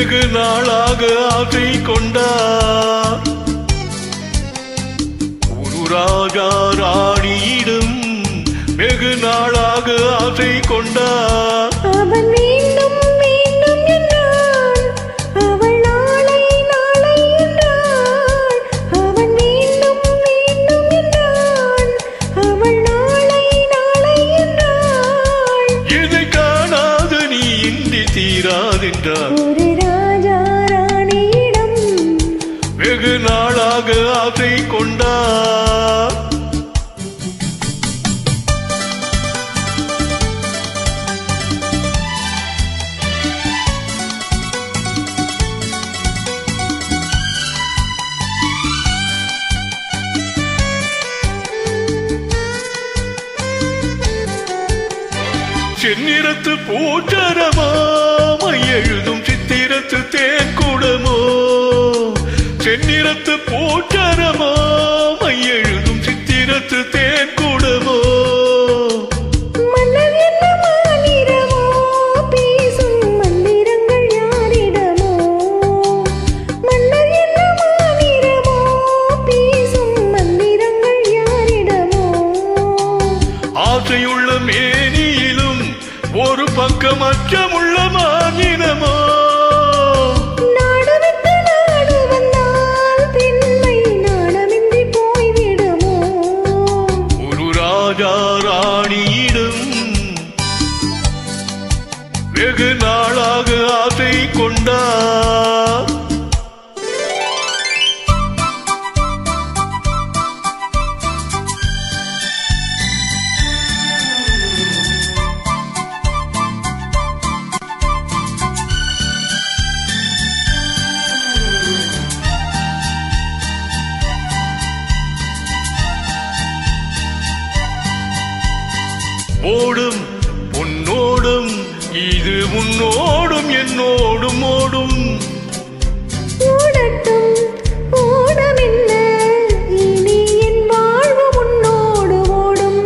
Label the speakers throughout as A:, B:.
A: வெகு நாளாக ஆசை கொண்டார். ஒரு ராஜா ராணியிடம் வெகு நாளாக ஆசை கொண்டார்.
B: அவன் வேண்டும் வேண்டும் என்றான், அவள் நாளை நாளை என்றாள். அவன் வேண்டும் வேண்டும் என்றான், அவள் நாளை நாளை என்றாள்.
A: இதை காணாத நீ இன்றி தீராதென்றார்.
B: ஒரு ராஜா ராணியிடம்
A: வெகு நாளாக ஆசை கொண்டார். செந்நிறத்து பூச்சரமோ எழுதும் சித்திரத்து தேன் கூடமோ. செந்நிறத்து பூச்சரமோ எழுதும் சித்திரத்து தேன் கூடமோ.
B: மன்னர் என்ன மாநிறமோ, பேசும் மந்திரங்கள் யாரிடமோ. மன்னர் என்ன மாநிறமோ, பேசும் மந்திரங்கள் யாரிடமோ.
A: ஆசையுள்ள மேனியிலும் ஒரு பக்கம் அச்சமுள்ள மானினமோ.
B: நாடு விட்டு நாடு வந்தால் பெண்மை நாணமின்றி போய்விடுமோ.
A: ஒரு ராஜா ராணியிடம் வெகு நாளாக ஆசை கொண்டார். ஓடும் உன்னோடும் இது உன்னோடும் என்னோடும் ஓடும்.
B: ஓடட்டும் ஓடமென்ன, இனி என் வாழ்வு உன்னோடு ஓடும்.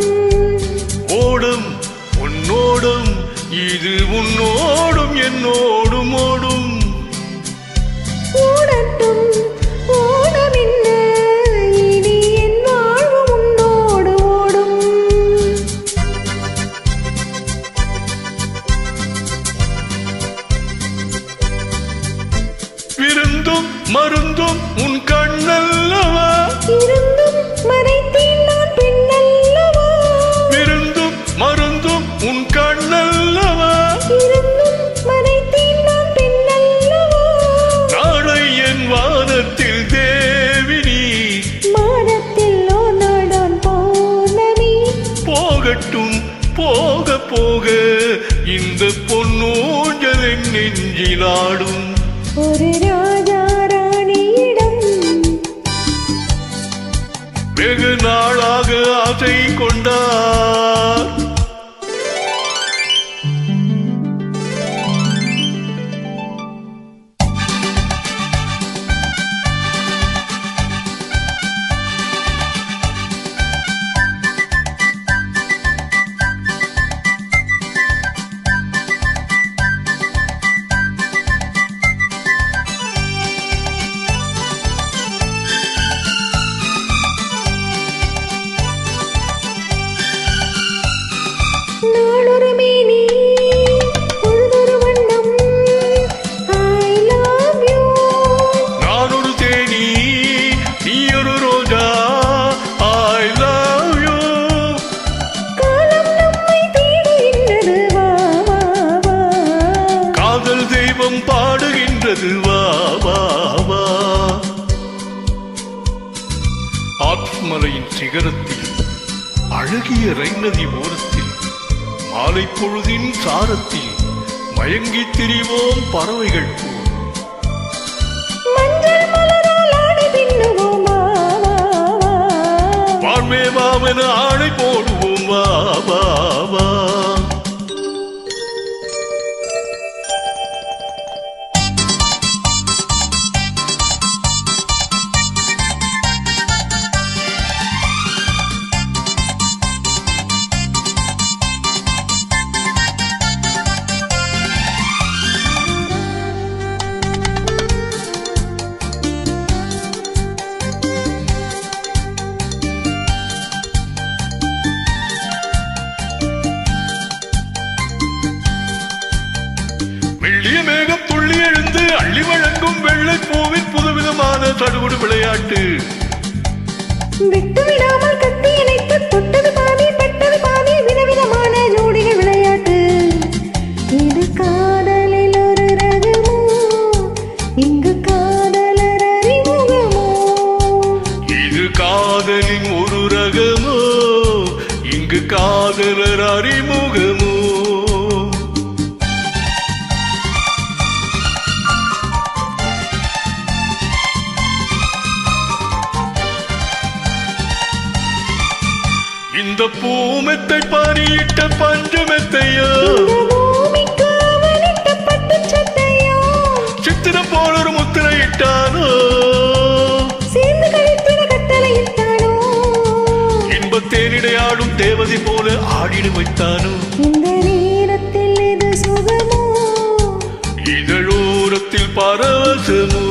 A: ஓடும் உன்னோடும் இது உன்னோடும் என்னோடும் ஓடும்.
B: ஓடட்டும் ஓடமென்ன, இனி என் வாழ்வு உன்னோடு ஓடும்.
A: விருந்தும் மருந்தும் உன் கண்ணல்லவா.
B: இருந்தும் மறைத்தேன் நான் பெண்ணல்லவா.
A: விருந்தும் மருந்தும் உன் கண்ணல்லவா.
B: இருந்தும் மறைத்தேன் நான் பெண்ணல்லவா.
A: நாளை என் வானத்தில் தேவினி.
B: மானத்தில் ஓர் நாடான் பௌர்ணமி.
A: போகட்டும் போக போக இந்த பொன்னூஞ்சல் என் நெஞ்சிலாடும்.
B: ஒரு ராஜா ராணியிடம்
A: வெகு நாளாக ஆசை கொண்டார்.
B: நாளொரு மேனி பொழுதொரு வண்ணம். I love you.
A: நான் ஒரு தேனி நீ ஒரு ரோஜா. I love you.
B: காலம் நம்மை தேடுகின்றது, வா வா வா.
A: காதல் தெய்வம் பாடுகின்றது, வா வா வா. ஆத்மலையின் சிகரத்தில் அழகிய ரைநதி ஓரத்தில் மாலை பொழுதின் சாரத்தில் மயங்கித் திரிவோம் பறவைகள் போல்.
B: மஞ்சள் மலரால் ஆடை பின்னுவோம், வா வா வா.
A: வாழ்வே வாவென ஆணை போடுவோம், வா வா வா. அள்ளி வழங்கும் வெள்ளை பூவின் புதுவிதமான சடுகுடு விளையாட்டு.
B: விட்டு விடாமல் கட்டி இணைத்து தொட்டது பாதி பட்டது பாதி விதவிதமான ஜோடிகள் விளையாட்டு. இது காதலில் ஒரு ரகமோ, இங்கு காதலர் அறிமுகமோ.
A: இது காதலின் ஒரு ரகமோ, இங்கு காதலர் அறிமுகமோ. இந்த பூமெத்தை பாரியிட்ட பஞ்சமெத்தையோ,
B: இந்த பூமிக்கு அவனிட்ட பட்டுச் சட்டையோ,
A: சித்திரம் போல ஒரு முத்திரையிட்டானோ,
B: சேர்ந்து கழித்திட கட்டளையிட்டானோ,
A: இன்பத் தேனிடையாடும் தேவதை போல ஆடிடு வைத்தானோ.
B: இந்த நேரத்தில் இது சுகமோ,
A: இதழோரத்தில் பரவசமோ.